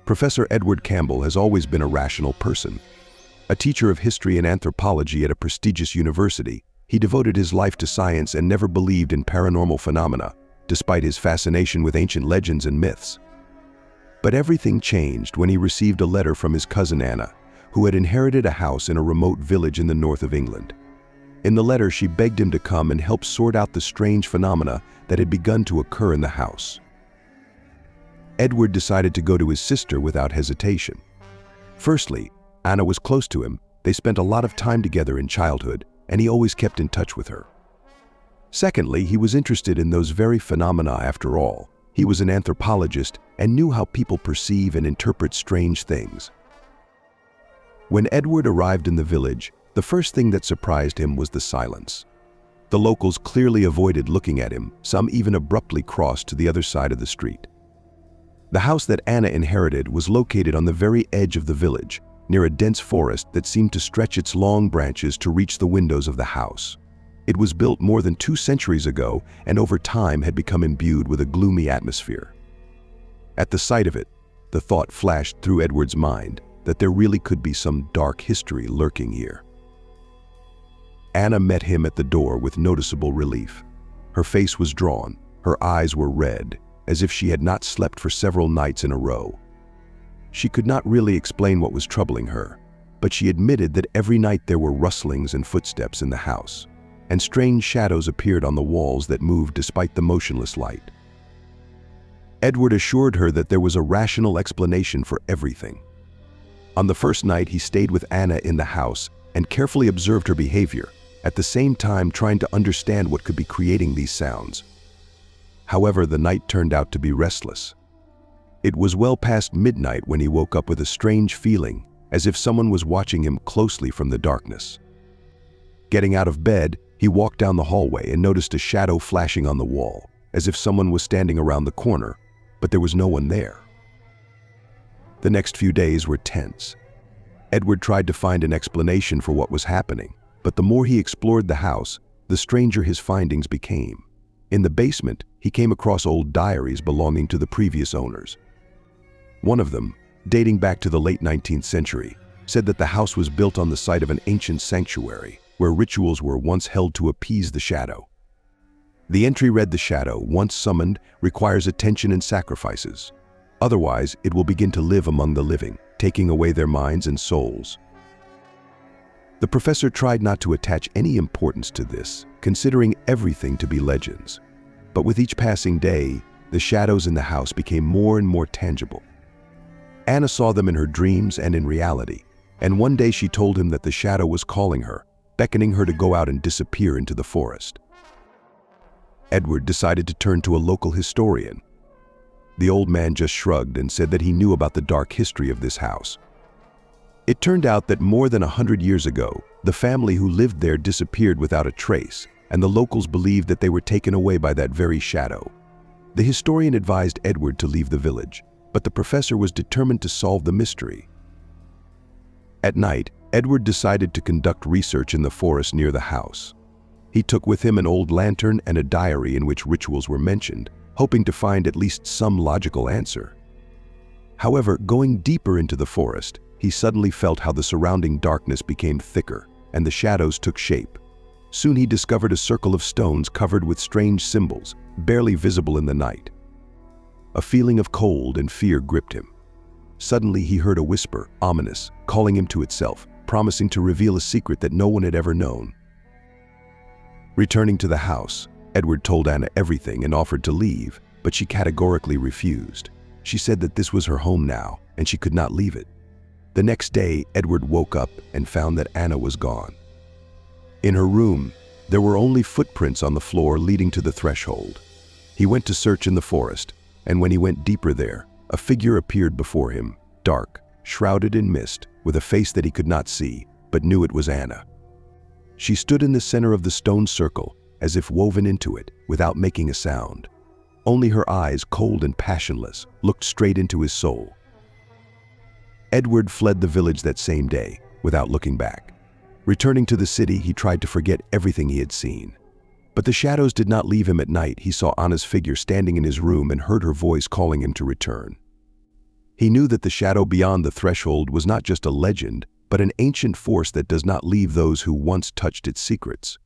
Professor Edward Campbell has always been a rational person. A teacher of history and anthropology at a prestigious university, he devoted his life to science and never believed in paranormal phenomena, despite his fascination with ancient legends and myths. But everything changed when he received a letter from his cousin Anna, who had inherited a house in a remote village in the north of England. In the letter, she begged him to come and help sort out the strange phenomena that had begun to occur in the house. Edward decided to go to his sister without hesitation. Firstly, Anna was close to him. They spent a lot of time together in childhood, and he always kept in touch with her. Secondly, he was interested in those very phenomena after all. He was an anthropologist and knew how people perceive and interpret strange things. When Edward arrived in the village, the first thing that surprised him was the silence. The locals clearly avoided looking at him, some even abruptly crossed to the other side of the street. The house that Anna inherited was located on the very edge of the village, near a dense forest that seemed to stretch its long branches to reach the windows of the house. It was built more than 2 centuries ago and over time had become imbued with a gloomy atmosphere. At the sight of it, the thought flashed through Edward's mind that there really could be some dark history lurking here. Anna met him at the door with noticeable relief. Her face was drawn, her eyes were red, as if she had not slept for several nights in a row. She could not really explain what was troubling her, but she admitted that every night there were rustlings and footsteps in the house, and strange shadows appeared on the walls that moved despite the motionless light. Edward assured her that there was a rational explanation for everything. On the first night, he stayed with Anna in the house and carefully observed her behavior, at the same time trying to understand what could be creating these sounds. However, the night turned out to be restless. It was well past midnight when he woke up with a strange feeling, as if someone was watching him closely from the darkness. Getting out of bed, he walked down the hallway and noticed a shadow flashing on the wall, as if someone was standing around the corner, but there was no one there. The next few days were tense. Edward tried to find an explanation for what was happening, but the more he explored the house, the stranger his findings became. In the basement, he came across old diaries belonging to the previous owners. One of them, dating back to the late 19th century, said that the house was built on the site of an ancient sanctuary where rituals were once held to appease the shadow. The entry read, "The shadow, once summoned, requires attention and sacrifices. Otherwise, it will begin to live among the living, taking away their minds and souls." The professor tried not to attach any importance to this, considering everything to be legends. But with each passing day, the shadows in the house became more and more tangible. Anna saw them in her dreams and in reality, and one day she told him that the shadow was calling her, beckoning her to go out and disappear into the forest. Edward decided to turn to a local historian. The old man just shrugged and said that he knew about the dark history of this house. It turned out that more than 100 years ago, the family who lived there disappeared without a trace, and the locals believed that they were taken away by that very shadow. The historian advised Edward to leave the village, but the professor was determined to solve the mystery. At night, Edward decided to conduct research in the forest near the house. He took with him an old lantern and a diary in which rituals were mentioned, hoping to find at least some logical answer. However, going deeper into the forest, he suddenly felt how the surrounding darkness became thicker, and the shadows took shape. Soon he discovered a circle of stones covered with strange symbols, barely visible in the night. A feeling of cold and fear gripped him. Suddenly he heard a whisper, ominous, calling him to itself, promising to reveal a secret that no one had ever known. Returning to the house, Edward told Anna everything and offered to leave, but she categorically refused. She said that this was her home now, and she could not leave it. The next day, Edward woke up and found that Anna was gone. In her room, there were only footprints on the floor leading to the threshold. He went to search in the forest, and when he went deeper there, a figure appeared before him, dark, shrouded in mist, with a face that he could not see, but knew it was Anna. She stood in the center of the stone circle, as if woven into it, without making a sound. Only her eyes, cold and passionless, looked straight into his soul. Edward fled the village that same day, without looking back. Returning to the city, he tried to forget everything he had seen. But the shadows did not leave him at night. He saw Anna's figure standing in his room and heard her voice calling him to return. He knew that the shadow beyond the threshold was not just a legend, but an ancient force that does not leave those who once touched its secrets.